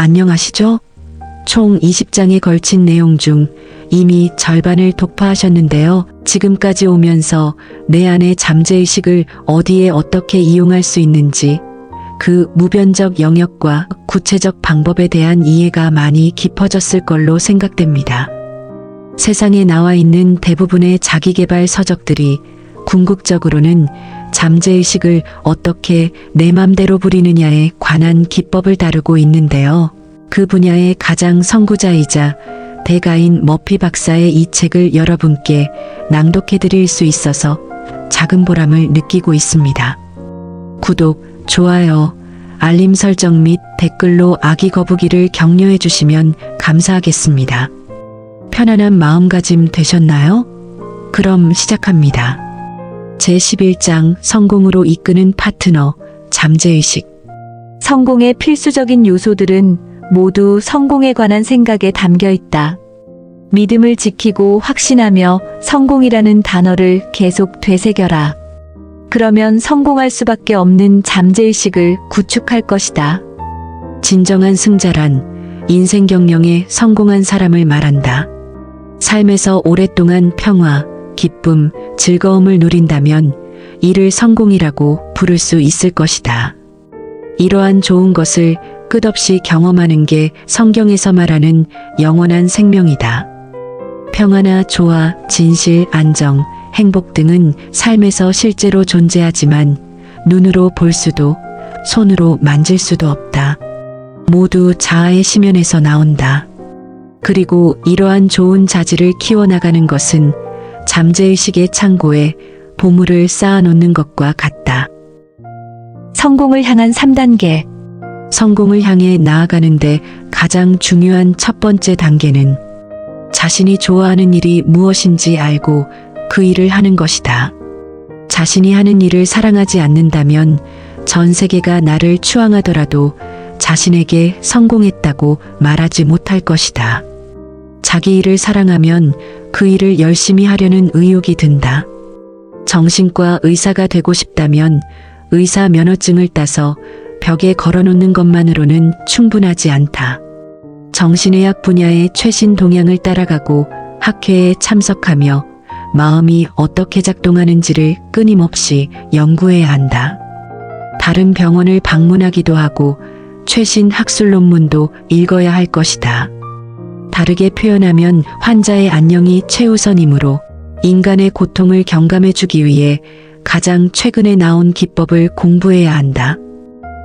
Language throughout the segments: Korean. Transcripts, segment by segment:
안녕하시죠? 총 20장에 걸친 내용 중 이미 절반을 독파하셨는데요. 지금까지 오면서 내 안의 잠재의식을 어디에 어떻게 이용할 수 있는지 그 무변적 영역과 구체적 방법에 대한 이해가 많이 깊어졌을 걸로 생각됩니다. 세상에 나와 있는 대부분의 자기계발 서적들이 궁극적으로는 잠재의식을 어떻게 내 맘대로 부리느냐에 관한 기법을 다루고 있는데요. 그 분야의 가장 선구자이자 대가인 머피 박사의 이 책을 여러분께 낭독해 드릴 수 있어서 작은 보람을 느끼고 있습니다. 구독, 좋아요, 알림 설정 및 댓글로 아기 거북이를 격려해 주시면 감사하겠습니다. 편안한 마음가짐 되셨나요? 그럼 시작합니다. 제11장 성공으로 이끄는 파트너, 잠재의식. 성공의 필수적인 요소들은 모두 성공에 관한 생각에 담겨 있다. 믿음을 지키고 확신하며 성공이라는 단어를 계속 되새겨라. 그러면 성공할 수밖에 없는 잠재의식을 구축할 것이다. 진정한 승자란 인생 경영에 성공한 사람을 말한다. 삶에서 오랫동안 평화, 기쁨, 즐거움을 누린다면 이를 성공이라고 부를 수 있을 것이다. 이러한 좋은 것을 끝없이 경험하는 게 성경에서 말하는 영원한 생명이다. 평화나 조화, 진실, 안정, 행복 등은 삶에서 실제로 존재하지만 눈으로 볼 수도 손으로 만질 수도 없다. 모두 자아의 심연에서 나온다. 그리고 이러한 좋은 자질을 키워나가는 것은 잠재의식의 창고에 보물을 쌓아놓는 것과 같다. 성공을 향한 3단계. 성공을 향해 나아가는데 가장 중요한 첫 번째 단계는 자신이 좋아하는 일이 무엇인지 알고 그 일을 하는 것이다. 자신이 하는 일을 사랑하지 않는다면 전 세계가 나를 추앙하더라도 자신에게 성공했다고 말하지 못할 것이다. 자기 일을 사랑하면 그 일을 열심히 하려는 의욕이 든다. 정신과 의사가 되고 싶다면 의사 면허증을 따서 벽에 걸어놓는 것만으로는 충분하지 않다. 정신의학 분야의 최신 동향을 따라가고 학회에 참석하며 마음이 어떻게 작동하는지를 끊임없이 연구해야 한다. 다른 병원을 방문하기도 하고 최신 학술 논문도 읽어야 할 것이다. 다르게 표현하면 환자의 안녕이 최우선이므로 인간의 고통을 경감해주기 위해 가장 최근에 나온 기법을 공부해야 한다.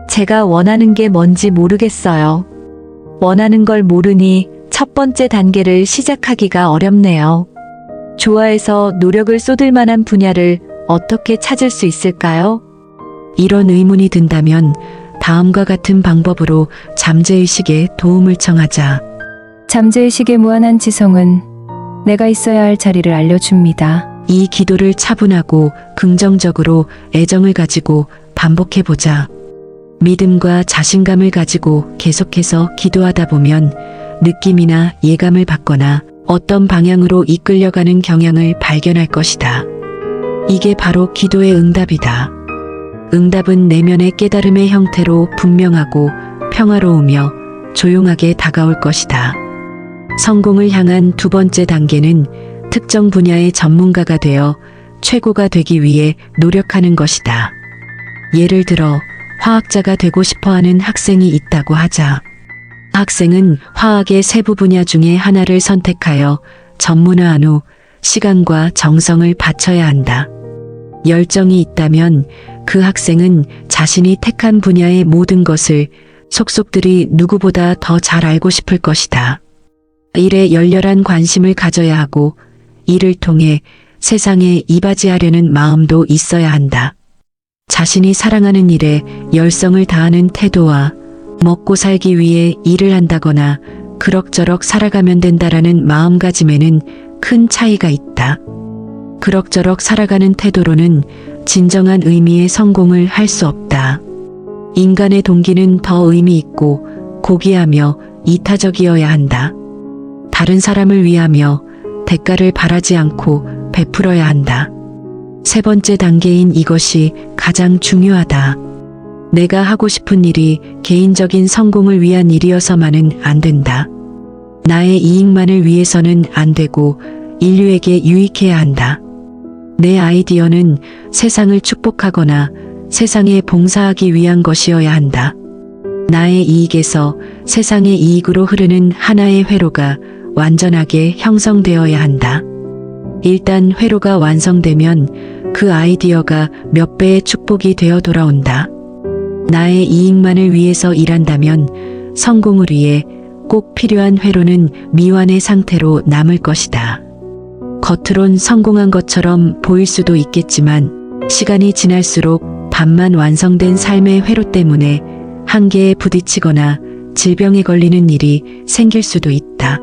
제가 원하는 게 뭔지 모르겠어요. 원하는 걸 모르니 첫 번째 단계를 시작하기가 어렵네요. 좋아해서 노력을 쏟을 만한 분야를 어떻게 찾을 수 있을까요? 이런 의문이 든다면 다음과 같은 방법으로 잠재의식에 도움을 청하자. 잠재의식의 무한한 지성은 내가 있어야 할 자리를 알려줍니다. 이 기도를 차분하고 긍정적으로 애정을 가지고 반복해보자. 믿음과 자신감을 가지고 계속해서 기도하다 보면 느낌이나 예감을 받거나 어떤 방향으로 이끌려가는 경향을 발견할 것이다. 이게 바로 기도의 응답이다. 응답은 내면의 깨달음의 형태로 분명하고 평화로우며 조용하게 다가올 것이다. 성공을 향한 두 번째 단계는 특정 분야의 전문가가 되어 최고가 되기 위해 노력하는 것이다. 예를 들어 화학자가 되고 싶어하는 학생이 있다고 하자. 학생은 화학의 세부 분야 중에 하나를 선택하여 전문화한 후 시간과 정성을 바쳐야 한다. 열정이 있다면 그 학생은 자신이 택한 분야의 모든 것을 속속들이 누구보다 더 잘 알고 싶을 것이다. 일에 열렬한 관심을 가져야 하고 이를 통해 세상에 이바지하려는 마음도 있어야 한다. 자신이 사랑하는 일에 열성을 다하는 태도와 먹고 살기 위해 일을 한다거나 그럭저럭 살아가면 된다라는 마음가짐에는 큰 차이가 있다. 그럭저럭 살아가는 태도로는 진정한 의미의 성공을 할 수 없다. 인간의 동기는 더 의미 있고 고귀하며 이타적이어야 한다. 다른 사람을 위하며 대가를 바라지 않고 베풀어야 한다. 세 번째 단계인 이것이 가장 중요하다. 내가 하고 싶은 일이 개인적인 성공을 위한 일이어서만은 안 된다. 나의 이익만을 위해서는 안 되고 인류에게 유익해야 한다. 내 아이디어는 세상을 축복하거나 세상에 봉사하기 위한 것이어야 한다. 나의 이익에서 세상의 이익으로 흐르는 하나의 회로가 완전하게 형성되어야 한다. 일단 회로가 완성되면 그 아이디어가 몇 배의 축복이 되어 돌아온다. 나의 이익만을 위해서 일한다면 성공을 위해 꼭 필요한 회로는 미완의 상태로 남을 것이다. 겉으론 성공한 것처럼 보일 수도 있겠지만 시간이 지날수록 반만 완성된 삶의 회로 때문에 한계에 부딪히거나 질병에 걸리는 일이 생길 수도 있다.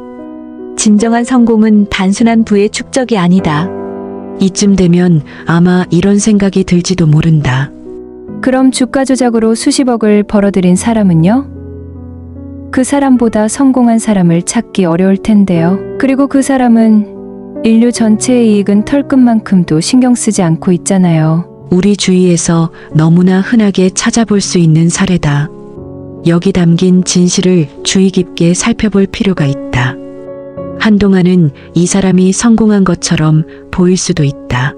진정한 성공은 단순한 부의 축적이 아니다. 이쯤 되면 아마 이런 생각이 들지도 모른다. 그럼 주가 조작으로 수십억을 벌어들인 사람은요? 그 사람보다 성공한 사람을 찾기 어려울 텐데요. 그리고 그 사람은 인류 전체의 이익은 털끝만큼도 신경 쓰지 않고 있잖아요. 우리 주위에서 너무나 흔하게 찾아볼 수 있는 사례다. 여기 담긴 진실을 주의 깊게 살펴볼 필요가 있다. 한동안은 이 사람이 성공한 것처럼 보일 수도 있다.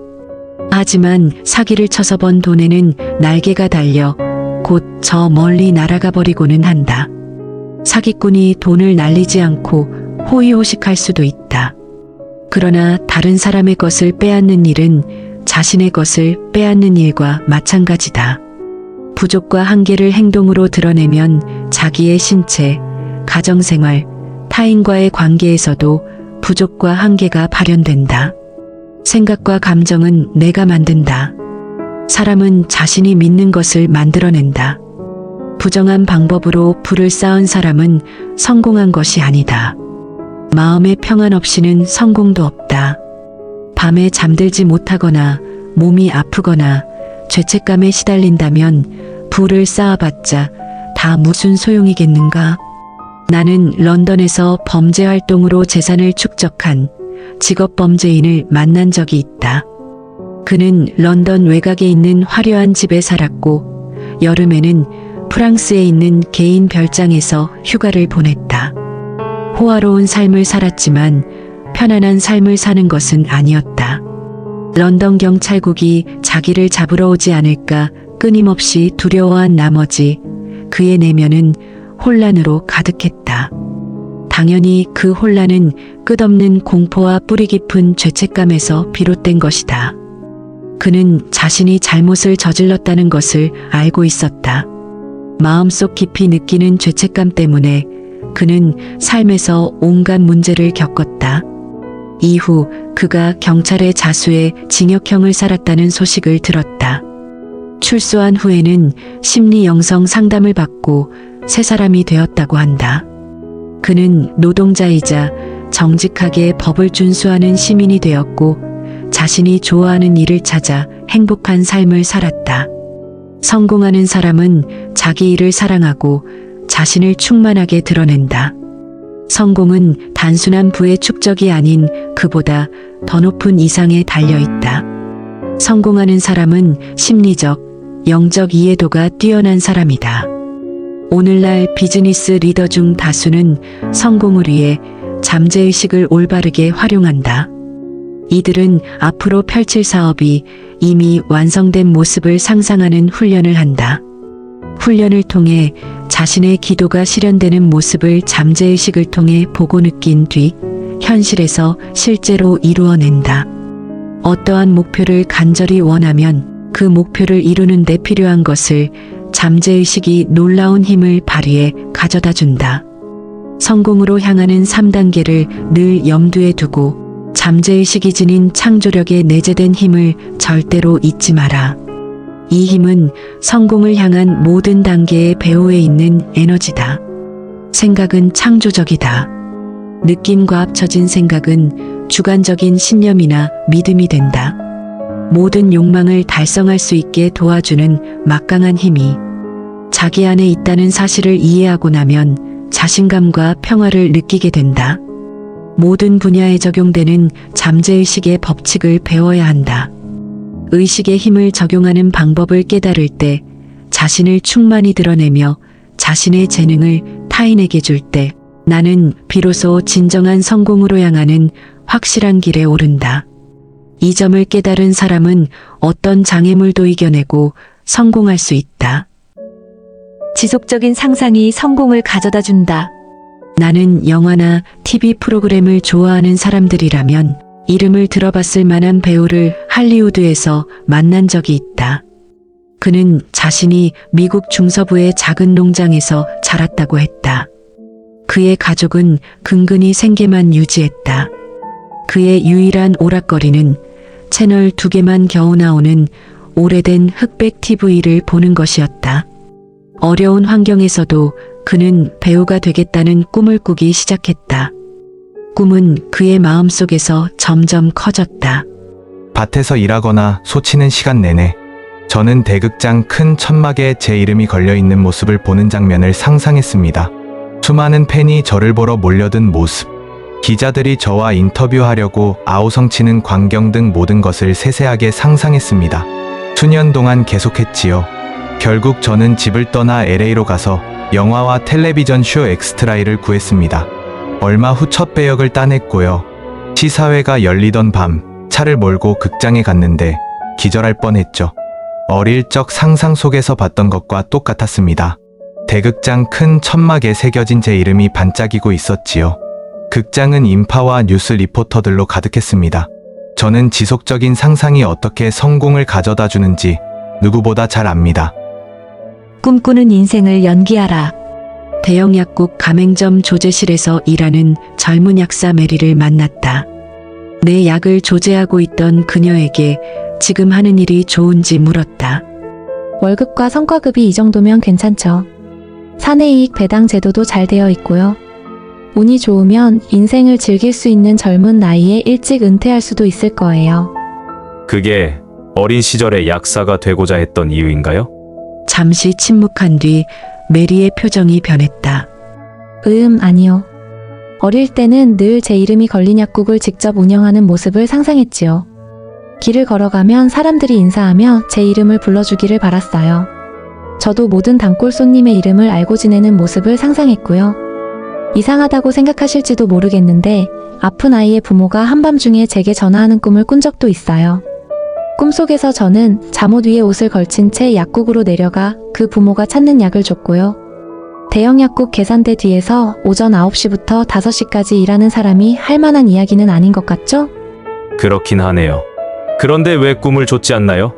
하지만 사기를 쳐서 번 돈에는 날개가 달려 곧 저 멀리 날아가 버리고는 한다. 사기꾼이 돈을 날리지 않고 호의호식할 수도 있다. 그러나 다른 사람의 것을 빼앗는 일은 자신의 것을 빼앗는 일과 마찬가지다. 부족과 한계를 행동으로 드러내면 자기의 신체, 가정생활, 타인과의 관계에서도 부족과 한계가 발현된다. 생각과 감정은 내가 만든다. 사람은 자신이 믿는 것을 만들어낸다. 부정한 방법으로 부를 쌓은 사람은 성공한 것이 아니다. 마음의 평안 없이는 성공도 없다. 밤에 잠들지 못하거나 몸이 아프거나 죄책감에 시달린다면 부를 쌓아봤자 다 무슨 소용이겠는가? 나는 런던에서 범죄 활동으로 재산을 축적한 직업 범죄인을 만난 적이 있다. 그는 런던 외곽에 있는 화려한 집에 살았고 여름에는 프랑스에 있는 개인 별장에서 휴가를 보냈다. 호화로운 삶을 살았지만 편안한 삶을 사는 것은 아니었다. 런던 경찰국이 자기를 잡으러 오지 않을까 끊임없이 두려워한 나머지 그의 내면은 혼란으로 가득했다. 당연히 그 혼란은 끝없는 공포와 뿌리 깊은 죄책감에서 비롯된 것이다. 그는 자신이 잘못을 저질렀다는 것을 알고 있었다. 마음속 깊이 느끼는 죄책감 때문에 그는 삶에서 온갖 문제를 겪었다. 이후 그가 경찰의 자수에 징역형을 살았다는 소식을 들었다. 출소한 후에는 심리 영성 상담을 받고 새 사람이 되었다고 한다. 그는 노동자이자 정직하게 법을 준수하는 시민이 되었고 자신이 좋아하는 일을 찾아 행복한 삶을 살았다. 성공하는 사람은 자기 일을 사랑하고 자신을 충만하게 드러낸다. 성공은 단순한 부의 축적이 아닌 그보다 더 높은 이상에 달려있다. 성공하는 사람은 심리적, 영적 이해도가 뛰어난 사람이다. 오늘날 비즈니스 리더 중 다수는 성공을 위해 잠재의식을 올바르게 활용한다. 이들은 앞으로 펼칠 사업이 이미 완성된 모습을 상상하는 훈련을 한다. 훈련을 통해 자신의 기도가 실현되는 모습을 잠재의식을 통해 보고 느낀 뒤 현실에서 실제로 이루어낸다. 어떠한 목표를 간절히 원하면 그 목표를 이루는 데 필요한 것을 잠재의식이 놀라운 힘을 발휘해 가져다 준다. 성공으로 향하는 3단계를 늘 염두에 두고 잠재의식이 지닌 창조력에 내재된 힘을 절대로 잊지 마라. 이 힘은 성공을 향한 모든 단계의 배후에 있는 에너지다. 생각은 창조적이다. 느낌과 합쳐진 생각은 주관적인 신념이나 믿음이 된다. 모든 욕망을 달성할 수 있게 도와주는 막강한 힘이 자기 안에 있다는 사실을 이해하고 나면 자신감과 평화를 느끼게 된다. 모든 분야에 적용되는 잠재의식의 법칙을 배워야 한다. 의식의 힘을 적용하는 방법을 깨달을 때 자신을 충만히 드러내며 자신의 재능을 타인에게 줄 때 나는 비로소 진정한 성공으로 향하는 확실한 길에 오른다. 이 점을 깨달은 사람은 어떤 장애물도 이겨내고 성공할 수 있다. 지속적인 상상이 성공을 가져다 준다. 나는 영화나 TV 프로그램을 좋아하는 사람들이라면 이름을 들어봤을 만한 배우를 할리우드에서 만난 적이 있다. 그는 자신이 미국 중서부의 작은 농장에서 자랐다고 했다. 그의 가족은 근근히 생계만 유지했다. 그의 유일한 오락거리는 채널 2개만 겨우 나오는 오래된 흑백 TV를 보는 것이었다. 어려운 환경에서도 그는 배우가 되겠다는 꿈을 꾸기 시작했다. 꿈은 그의 마음속에서 점점 커졌다. 밭에서 일하거나 소치는 시간 내내 저는 대극장 큰 천막에 제 이름이 걸려있는 모습을 보는 장면을 상상했습니다. 수많은 팬이 저를 보러 몰려든 모습, 기자들이 저와 인터뷰하려고 아우성치는 광경 등 모든 것을 세세하게 상상했습니다. 수년 동안 계속했지요. 결국 저는 집을 떠나 LA로 가서 영화와 텔레비전 쇼 엑스트라를 구했습니다. 얼마 후 첫 배역을 따냈고요. 시사회가 열리던 밤 차를 몰고 극장에 갔는데 기절할 뻔했죠. 어릴 적 상상 속에서 봤던 것과 똑같았습니다. 대극장 큰 천막에 새겨진 제 이름이 반짝이고 있었지요. 극장은 인파와 뉴스 리포터들로 가득했습니다. 저는 지속적인 상상이 어떻게 성공을 가져다 주는지 누구보다 잘 압니다. 꿈꾸는 인생을 연기하라. 대형 약국 가맹점 조제실에서 일하는 젊은 약사 메리를 만났다. 내 약을 조제하고 있던 그녀에게 지금 하는 일이 좋은지 물었다. 월급과 성과급이 이 정도면 괜찮죠. 사내이익 배당 제도도 잘 되어 있고요. 운이 좋으면 인생을 즐길 수 있는 젊은 나이에 일찍 은퇴할 수도 있을 거예요. 그게 어린 시절에 약사가 되고자 했던 이유인가요? 잠시 침묵한 뒤 메리의 표정이 변했다. 아니요. 어릴 때는 늘 제 이름이 걸린 약국을 직접 운영하는 모습을 상상했지요. 길을 걸어가면 사람들이 인사하며 제 이름을 불러주기를 바랐어요. 저도 모든 단골 손님의 이름을 알고 지내는 모습을 상상했고요. 이상하다고 생각하실지도 모르겠는데 아픈 아이의 부모가 한밤중에 제게 전화하는 꿈을 꾼 적도 있어요. 꿈속에서 저는 잠옷 위에 옷을 걸친 채 약국으로 내려가 그 부모가 찾는 약을 줬고요. 대형 약국 계산대 뒤에서 오전 9시부터 5시까지 일하는 사람이 할 만한 이야기는 아닌 것 같죠? 그렇긴 하네요. 그런데 왜 꿈을 줬지 않나요?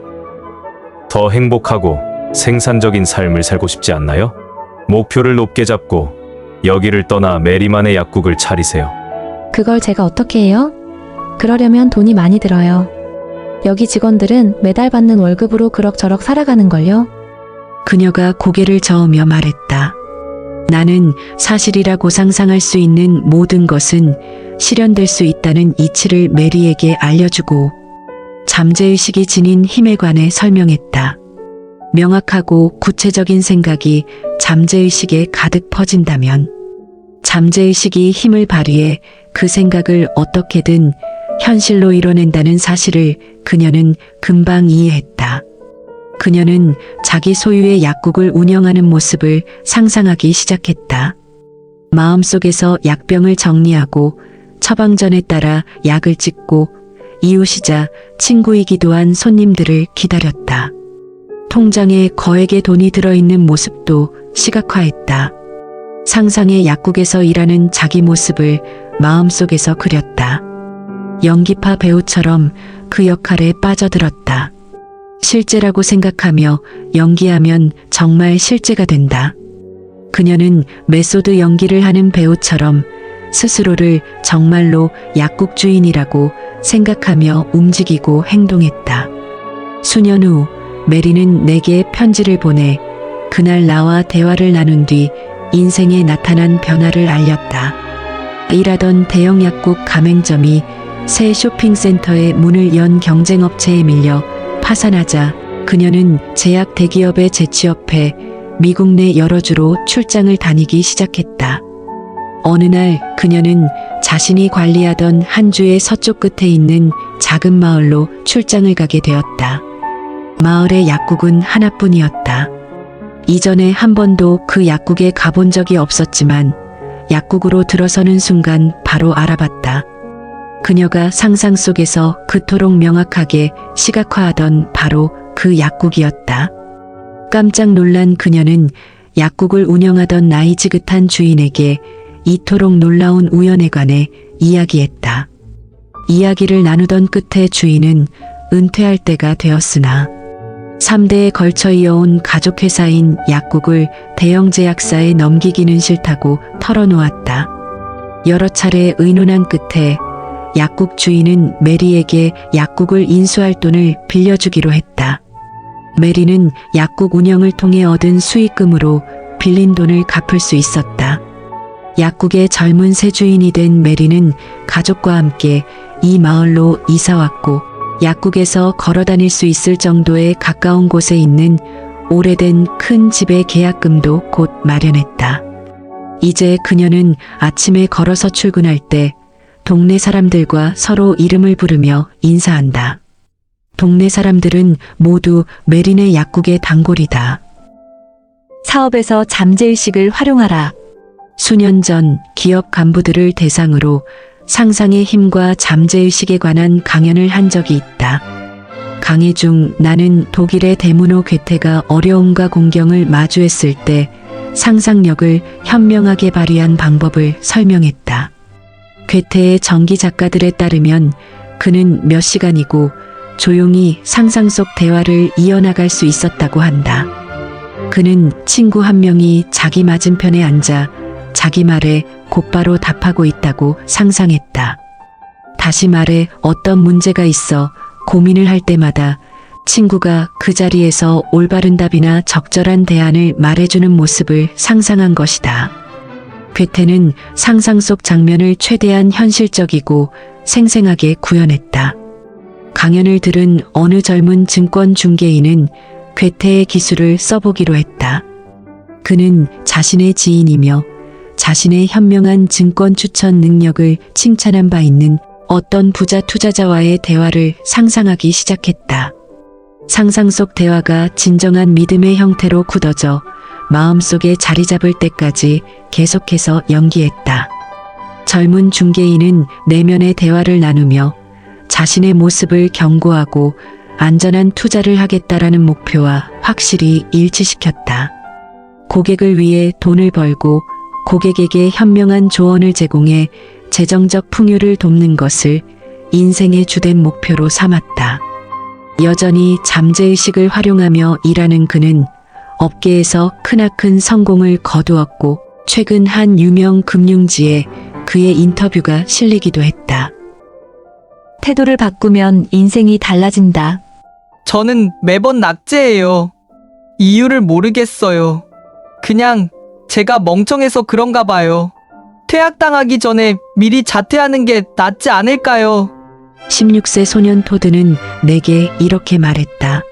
더 행복하고 생산적인 삶을 살고 싶지 않나요? 목표를 높게 잡고 여기를 떠나 메리만의 약국을 차리세요. 그걸 제가 어떻게 해요? 그러려면 돈이 많이 들어요. 여기 직원들은 매달 받는 월급으로 그럭저럭 살아가는걸요. 그녀가 고개를 저으며 말했다. 나는 사실이라고 상상할 수 있는 모든 것은 실현될 수 있다는 이치를 메리에게 알려주고 잠재의식이 지닌 힘에 관해 설명했다. 명확하고 구체적인 생각이 잠재의식에 가득 퍼진다면 잠재의식이 힘을 발휘해 그 생각을 어떻게든 현실로 이뤄낸다는 사실을 그녀는 금방 이해했다. 그녀는 자기 소유의 약국을 운영하는 모습을 상상하기 시작했다. 마음속에서 약병을 정리하고 처방전에 따라 약을 찍고 이웃이자 친구이기도 한 손님들을 기다렸다. 통장에 거액의 돈이 들어있는 모습도 시각화했다. 상상의 약국에서 일하는 자기 모습을 마음속에서 그렸다. 연기파 배우처럼 그 역할에 빠져들었다. 실제라고 생각하며 연기하면 정말 실제가 된다. 그녀는 메소드 연기를 하는 배우처럼 스스로를 정말로 약국 주인이라고 생각하며 움직이고 행동했다. 수년 후 메리는 내게 편지를 보내 그날 나와 대화를 나눈 뒤 인생에 나타난 변화를 알렸다. 일하던 대형 약국 가맹점이 새 쇼핑센터의 문을 연 경쟁업체에 밀려 파산하자 그녀는 제약 대기업에 재취업해 미국 내 여러 주로 출장을 다니기 시작했다. 어느 날 그녀는 자신이 관리하던 한 주의 서쪽 끝에 있는 작은 마을로 출장을 가게 되었다. 마을의 약국은 하나뿐이었다. 이전에 한 번도 그 약국에 가본 적이 없었지만 약국으로 들어서는 순간 바로 알아봤다. 그녀가 상상 속에서 그토록 명확하게 시각화하던 바로 그 약국이었다. 깜짝 놀란 그녀는 약국을 운영하던 나이 지긋한 주인에게 이토록 놀라운 우연에 관해 이야기했다. 이야기를 나누던 끝에 주인은 은퇴할 때가 되었으나 3대에 걸쳐 이어온 가족회사인 약국을 대형 제약사에 넘기기는 싫다고 털어놓았다. 여러 차례 의논한 끝에 약국 주인은 메리에게 약국을 인수할 돈을 빌려주기로 했다. 메리는 약국 운영을 통해 얻은 수익금으로 빌린 돈을 갚을 수 있었다. 약국의 젊은 새 주인이 된 메리는 가족과 함께 이 마을로 이사왔고 약국에서 걸어 다닐 수 있을 정도의 가까운 곳에 있는 오래된 큰 집의 계약금도 곧 마련했다. 이제 그녀는 아침에 걸어서 출근할 때 동네 사람들과 서로 이름을 부르며 인사한다. 동네 사람들은 모두 메린의 약국의 단골이다. 사업에서 잠재의식을 활용하라. 수년 전 기업 간부들을 대상으로 상상의 힘과 잠재의식에 관한 강연을 한 적이 있다. 강의 중 나는 독일의 데무노 괴테가 어려움과 공경을 마주했을 때 상상력을 현명하게 발휘한 방법을 설명했다. 괴테의 전기 작가들에 따르면 그는 몇 시간이고 조용히 상상 속 대화를 이어나갈 수 있었다고 한다. 그는 친구 한 명이 자기 맞은편에 앉아 자기 말에 곧바로 답하고 있다고 상상했다. 다시 말해 어떤 문제가 있어 고민을 할 때마다 친구가 그 자리에서 올바른 답이나 적절한 대안을 말해주는 모습을 상상한 것이다. 괴테는 상상 속 장면을 최대한 현실적이고 생생하게 구현했다. 강연을 들은 어느 젊은 증권 중개인은 괴테의 기술을 써보기로 했다. 그는 자신의 지인이며 자신의 현명한 증권 추천 능력을 칭찬한 바 있는 어떤 부자 투자자와의 대화를 상상하기 시작했다. 상상 속 대화가 진정한 믿음의 형태로 굳어져 마음속에 자리 잡을 때까지 계속해서 연기했다. 젊은 중개인은 내면의 대화를 나누며 자신의 모습을 경고하고 안전한 투자를 하겠다라는 목표와 확실히 일치시켰다. 고객을 위해 돈을 벌고 고객에게 현명한 조언을 제공해 재정적 풍요를 돕는 것을 인생의 주된 목표로 삼았다. 여전히 잠재의식을 활용하며 일하는 그는 업계에서 크나큰 성공을 거두었고 최근 한 유명 금융지에 그의 인터뷰가 실리기도 했다. 태도를 바꾸면 인생이 달라진다. 저는 매번 낙제해요. 이유를 모르겠어요. 그냥 제가 멍청해서 그런가 봐요. 퇴학당하기 전에 미리 자퇴하는 게 낫지 않을까요? 16세 소년 토드는 내게 이렇게 말했다.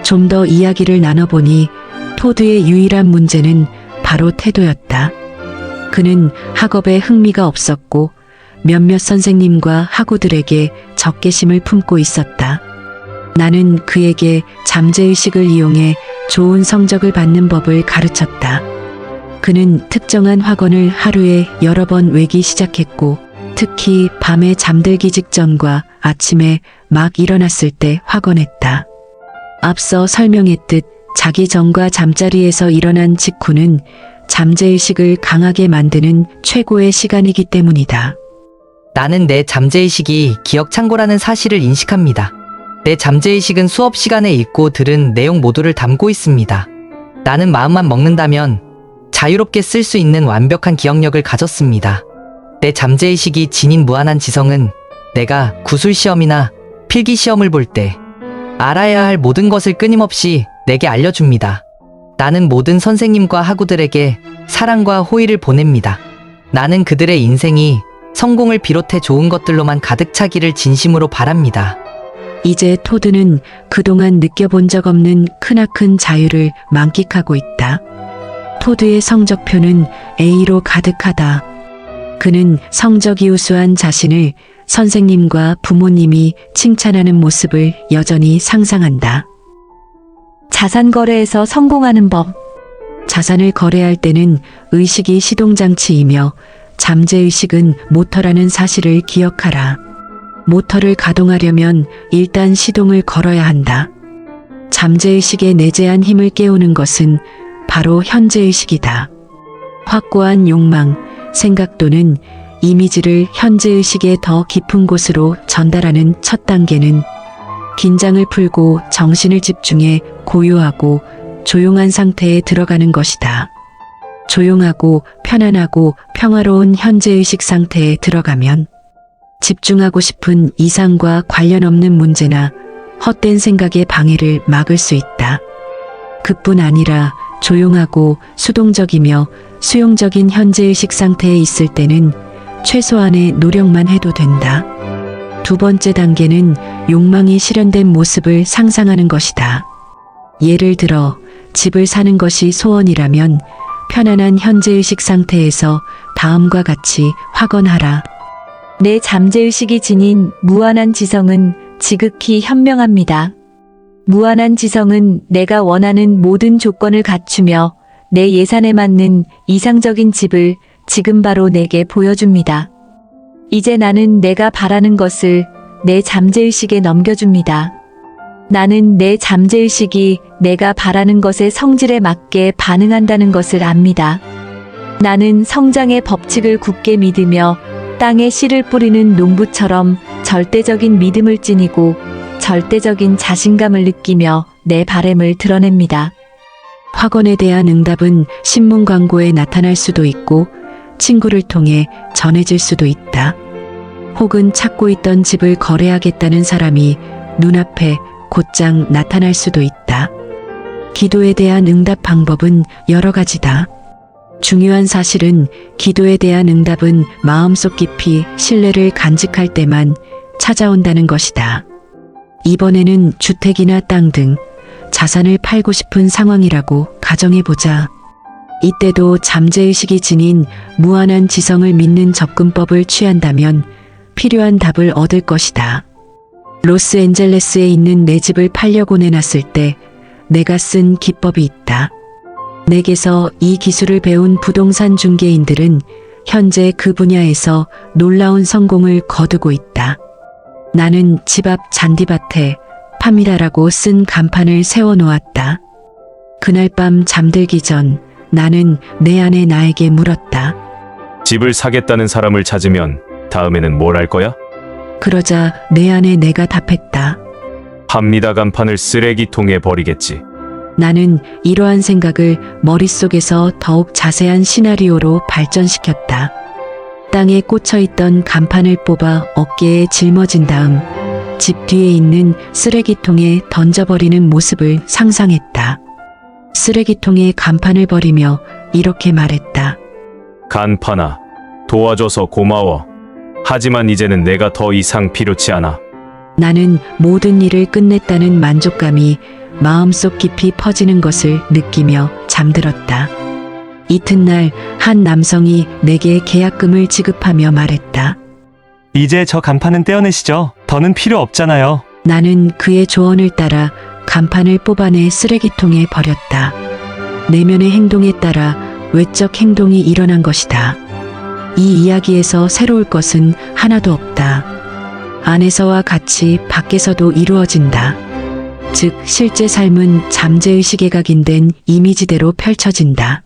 좀 더 이야기를 나눠보니 토드의 유일한 문제는 바로 태도였다. 그는 학업에 흥미가 없었고 몇몇 선생님과 학우들에게 적개심을 품고 있었다. 나는 그에게 잠재의식을 이용해 좋은 성적을 받는 법을 가르쳤다. 그는 특정한 학원을 하루에 여러 번 외기 시작했고 특히 밤에 잠들기 직전과 아침에 막 일어났을 때 확언했다. 앞서 설명했듯 자기 전과 잠자리에서 일어난 직후는 잠재의식을 강하게 만드는 최고의 시간이기 때문이다. 나는 내 잠재의식이 기억 창고라는 사실을 인식합니다. 내 잠재의식은 수업 시간에 읽고 들은 내용 모두를 담고 있습니다. 나는 마음만 먹는다면 자유롭게 쓸 수 있는 완벽한 기억력을 가졌습니다. 내 잠재의식이 지닌 무한한 지성은 내가 구술시험이나 필기시험을 볼 때 알아야 할 모든 것을 끊임없이 내게 알려줍니다. 나는 모든 선생님과 학우들에게 사랑과 호의를 보냅니다. 나는 그들의 인생이 성공을 비롯해 좋은 것들로만 가득 차기를 진심으로 바랍니다. 이제 토드는 그동안 느껴본 적 없는 크나큰 자유를 만끽하고 있다. 토드의 성적표는 A로 가득하다. 그는 성적이 우수한 자신을 선생님과 부모님이 칭찬하는 모습을 여전히 상상한다. 자산 거래에서 성공하는 법. 자산을 거래할 때는 의식이 시동장치이며 잠재의식은 모터라는 사실을 기억하라. 모터를 가동하려면 일단 시동을 걸어야 한다. 잠재의식의 내재한 힘을 깨우는 것은 바로 현재의식이다. 확고한 욕망, 생각 또는 이미지를 현재의식의 더 깊은 곳으로 전달하는 첫 단계는 긴장을 풀고 정신을 집중해 고요하고 조용한 상태에 들어가는 것이다. 조용하고 편안하고 평화로운 현재의식 상태에 들어가면 집중하고 싶은 이상과 관련 없는 문제나 헛된 생각의 방해를 막을 수 있다. 그뿐 아니라 조용하고 수동적이며 수용적인 현재의식 상태에 있을 때는 최소한의 노력만 해도 된다. 두 번째 단계는 욕망이 실현된 모습을 상상하는 것이다. 예를 들어 집을 사는 것이 소원이라면 편안한 현재의식 상태에서 다음과 같이 확언하라. 내 잠재의식이 지닌 무한한 지성은 지극히 현명합니다. 무한한 지성은 내가 원하는 모든 조건을 갖추며 내 예산에 맞는 이상적인 집을 지금 바로 내게 보여줍니다. 이제 나는 내가 바라는 것을 내 잠재의식에 넘겨줍니다. 나는 내 잠재의식이 내가 바라는 것의 성질에 맞게 반응한다는 것을 압니다. 나는 성장의 법칙을 굳게 믿으며 땅에 씨를 뿌리는 농부처럼 절대적인 믿음을 지니고 절대적인 자신감을 느끼며 내 바램을 드러냅니다. 확언에 대한 응답은 신문 광고에 나타날 수도 있고 친구를 통해 전해질 수도 있다. 혹은 찾고 있던 집을 거래하겠다는 사람이 눈앞에 곧장 나타날 수도 있다. 기도에 대한 응답 방법은 여러 가지다. 중요한 사실은 기도에 대한 응답은 마음속 깊이 신뢰를 간직할 때만 찾아온다는 것이다. 이번에는 주택이나 땅 등 자산을 팔고 싶은 상황이라고 가정해보자. 이때도 잠재의식이 지닌 무한한 지성을 믿는 접근법을 취한다면 필요한 답을 얻을 것이다. 로스앤젤레스에 있는 내 집을 팔려고 내놨을 때 내가 쓴 기법이 있다. 내게서 이 기술을 배운 부동산 중개인들은 현재 그 분야에서 놀라운 성공을 거두고 있다. 나는 집 앞 잔디밭에 팝니다라고 쓴 간판을 세워놓았다. 그날 밤 잠들기 전 나는 내 안에 나에게 물었다. 집을 사겠다는 사람을 찾으면 다음에는 뭘 할 거야? 그러자 내 안에 내가 답했다. 합니다 간판을 쓰레기통에 버리겠지. 나는 이러한 생각을 머릿속에서 더욱 자세한 시나리오로 발전시켰다. 땅에 꽂혀있던 간판을 뽑아 어깨에 짊어진 다음 집 뒤에 있는 쓰레기통에 던져버리는 모습을 상상했다. 쓰레기통에 간판을 버리며 이렇게 말했다. 간판아, 도와줘서 고마워. 하지만 이제는 내가 더 이상 필요치 않아. 나는 모든 일을 끝냈다는 만족감이 마음속 깊이 퍼지는 것을 느끼며 잠들었다. 이튿날 한 남성이 내게 계약금을 지급하며 말했다. 이제 저 간판은 떼어내시죠. 더는 필요 없잖아요. 나는 그의 조언을 따라 간판을 뽑아내 쓰레기통에 버렸다. 내면의 행동에 따라 외적 행동이 일어난 것이다. 이 이야기에서 새로울 것은 하나도 없다. 안에서와 같이 밖에서도 이루어진다. 즉 실제 삶은 잠재의식에 각인된 이미지대로 펼쳐진다.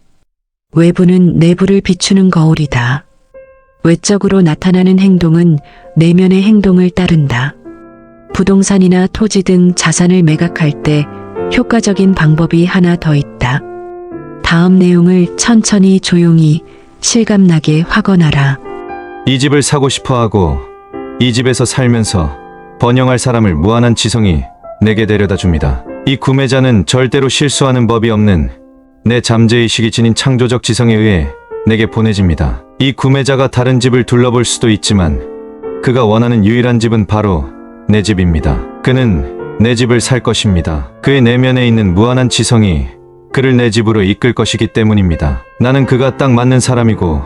외부는 내부를 비추는 거울이다. 외적으로 나타나는 행동은 내면의 행동을 따른다. 부동산이나 토지 등 자산을 매각할 때 효과적인 방법이 하나 더 있다. 다음 내용을 천천히 조용히 실감나게 확언하라. 이 집을 사고 싶어 하고 이 집에서 살면서 번영할 사람을 무한한 지성이 내게 데려다 줍니다. 이 구매자는 절대로 실수하는 법이 없는 내 잠재의식이 지닌 창조적 지성에 의해 내게 보내집니다. 이 구매자가 다른 집을 둘러볼 수도 있지만 그가 원하는 유일한 집은 바로 내 집입니다. 그는 내 집을 살 것입니다. 그의 내면에 있는 무한한 지성이 그를 내 집으로 이끌 것이기 때문입니다. 나는 그가 딱 맞는 사람이고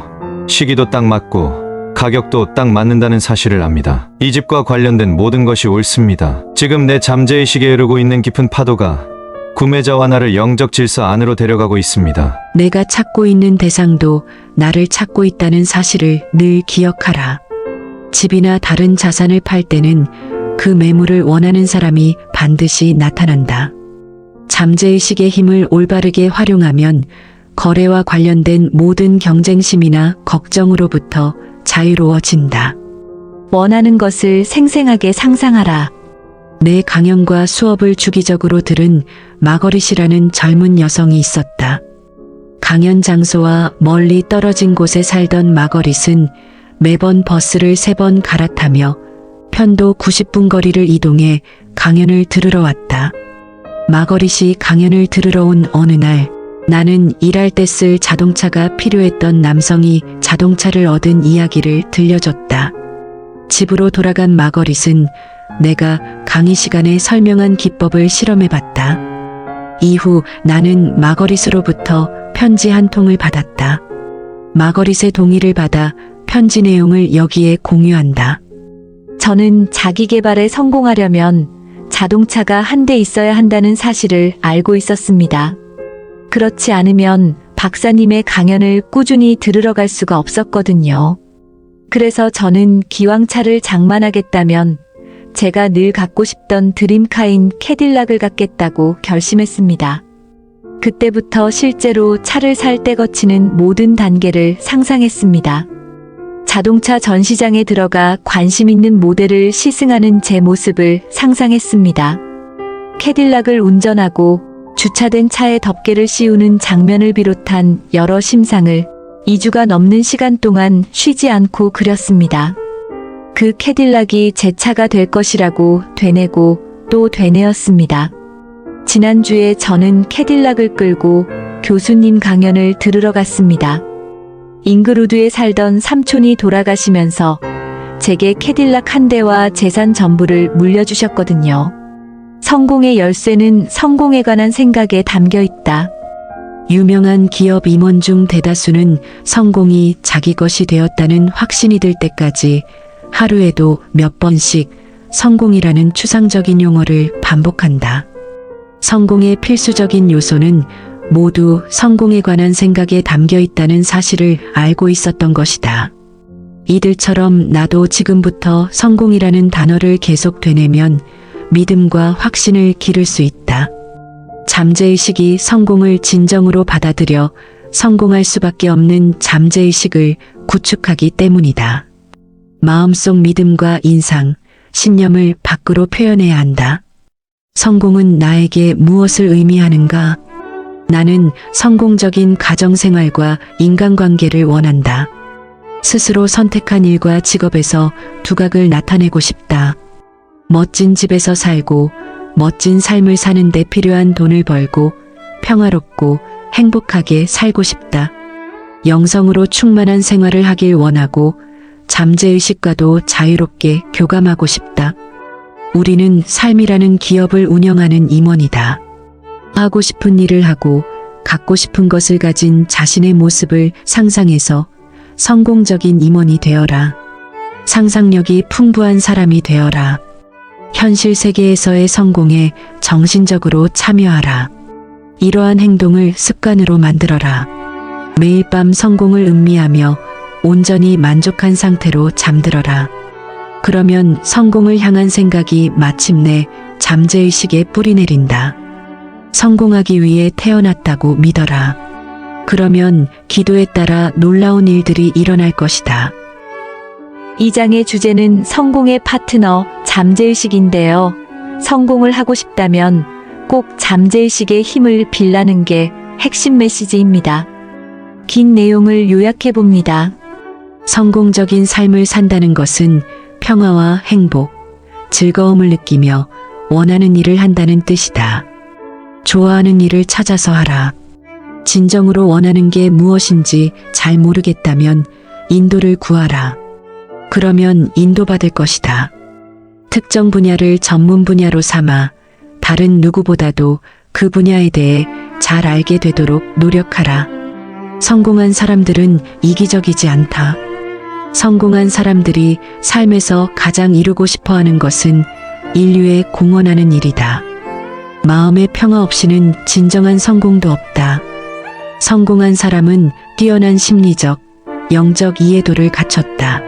시기도 딱 맞고 가격도 딱 맞는다는 사실을 압니다. 이 집과 관련된 모든 것이 옳습니다. 지금 내 잠재의식에 흐르고 있는 깊은 파도가 구매자와 나를 영적 질서 안으로 데려가고 있습니다. 내가 찾고 있는 대상도 나를 찾고 있다는 사실을 늘 기억하라. 집이나 다른 자산을 팔 때는 그 매물을 원하는 사람이 반드시 나타난다. 잠재의식의 힘을 올바르게 활용하면 거래와 관련된 모든 경쟁심이나 걱정으로부터 자유로워진다. 원하는 것을 생생하게 상상하라. 내 강연과 수업을 주기적으로 들은 마거리 씨라는 젊은 여성이 있었다. 강연 장소와 멀리 떨어진 곳에 살던 마거릿은 매번 버스를 3번 갈아타며 편도 90분 거리를 이동해 강연을 들으러 왔다. 마거릿이 강연을 들으러 온 어느 날, 나는 일할 때 쓸 자동차가 필요했던 남성이 자동차를 얻은 이야기를 들려줬다. 집으로 돌아간 마거릿은 내가 강의 시간에 설명한 기법을 실험해봤다. 이후 나는 마거릿으로부터 편지 한 통을 받았다. 마거릿의 동의를 받아 편지 내용을 여기에 공유한다. 저는 자기 개발에 성공하려면 자동차가 한 대 있어야 한다는 사실을 알고 있었습니다. 그렇지 않으면 박사님의 강연을 꾸준히 들으러 갈 수가 없었거든요. 그래서 저는 기왕 차를 장만하겠다면 제가 늘 갖고 싶던 드림카인 캐딜락을 갖겠다고 결심했습니다. 그때부터 실제로 차를 살 때 거치는 모든 단계를 상상했습니다. 자동차 전시장에 들어가 관심 있는 모델을 시승하는 제 모습을 상상했습니다. 캐딜락을 운전하고 주차된 차에 덮개를 씌우는 장면을 비롯한 여러 심상을 2주가 넘는 시간 동안 쉬지 않고 그렸습니다. 그 캐딜락이 제 차가 될 것이라고 되뇌고 또 되뇌었습니다. 지난주에 저는 캐딜락을 끌고 교수님 강연을 들으러 갔습니다. 잉그루드에 살던 삼촌이 돌아가시면서 제게 캐딜락 한 대와 재산 전부를 물려주셨거든요. 성공의 열쇠는 성공에 관한 생각에 담겨 있다. 유명한 기업 임원 중 대다수는 성공이 자기 것이 되었다는 확신이 들 때까지 하루에도 몇 번씩 성공이라는 추상적인 용어를 반복한다. 성공의 필수적인 요소는 모두 성공에 관한 생각에 담겨 있다는 사실을 알고 있었던 것이다. 이들처럼 나도 지금부터 성공이라는 단어를 계속 되뇌면 믿음과 확신을 기를 수 있다. 잠재의식이 성공을 진정으로 받아들여 성공할 수밖에 없는 잠재의식을 구축하기 때문이다. 마음속 믿음과 인상, 신념을 밖으로 표현해야 한다. 성공은 나에게 무엇을 의미하는가? 나는 성공적인 가정생활과 인간관계를 원한다. 스스로 선택한 일과 직업에서 두각을 나타내고 싶다. 멋진 집에서 살고 멋진 삶을 사는 데 필요한 돈을 벌고 평화롭고 행복하게 살고 싶다. 영성으로 충만한 생활을 하길 원하고 잠재의식과도 자유롭게 교감하고 싶다. 우리는 삶이라는 기업을 운영하는 임원이다. 하고 싶은 일을 하고 갖고 싶은 것을 가진 자신의 모습을 상상해서 성공적인 임원이 되어라. 상상력이 풍부한 사람이 되어라. 현실 세계에서의 성공에 정신적으로 참여하라. 이러한 행동을 습관으로 만들어라. 매일 밤 성공을 음미하며 온전히 만족한 상태로 잠들어라. 그러면 성공을 향한 생각이 마침내 잠재의식에 뿌리내린다. 성공하기 위해 태어났다고 믿어라. 그러면 기도에 따라 놀라운 일들이 일어날 것이다. 이 장의 주제는 성공의 파트너, 잠재의식인데요. 성공을 하고 싶다면 꼭 잠재의식의 힘을 빌라는 게 핵심 메시지입니다. 긴 내용을 요약해 봅니다. 성공적인 삶을 산다는 것은 평화와 행복, 즐거움을 느끼며 원하는 일을 한다는 뜻이다. 좋아하는 일을 찾아서 하라. 진정으로 원하는 게 무엇인지 잘 모르겠다면 인도를 구하라. 그러면 인도받을 것이다. 특정 분야를 전문 분야로 삼아 다른 누구보다도 그 분야에 대해 잘 알게 되도록 노력하라. 성공한 사람들은 이기적이지 않다. 성공한 사람들이 삶에서 가장 이루고 싶어 하는 것은 인류에 공헌하는 일이다. 마음의 평화 없이는 진정한 성공도 없다. 성공한 사람은 뛰어난 심리적, 영적 이해도를 갖췄다.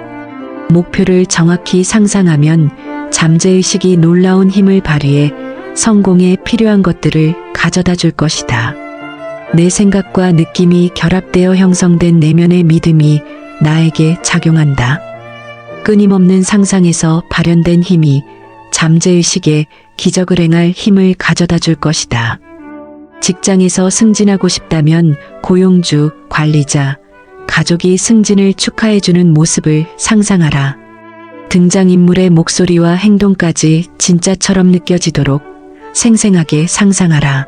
목표를 정확히 상상하면 잠재의식이 놀라운 힘을 발휘해 성공에 필요한 것들을 가져다 줄 것이다. 내 생각과 느낌이 결합되어 형성된 내면의 믿음이 나에게 작용한다. 끊임없는 상상에서 발현된 힘이 잠재의식에 기적을 행할 힘을 가져다 줄 것이다. 직장에서 승진하고 싶다면 고용주, 관리자, 가족이 승진을 축하해주는 모습을 상상하라. 등장인물의 목소리와 행동까지 진짜처럼 느껴지도록 생생하게 상상하라.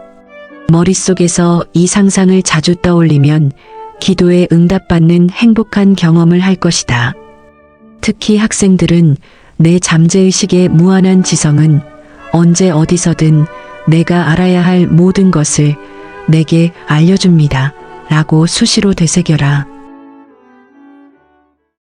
머릿속에서 이 상상을 자주 떠올리면 기도에 응답받는 행복한 경험을 할 것이다. 특히 학생들은 내 잠재의식의 무한한 지성은 언제 어디서든 내가 알아야 할 모든 것을 내게 알려줍니다. 라고 수시로 되새겨라.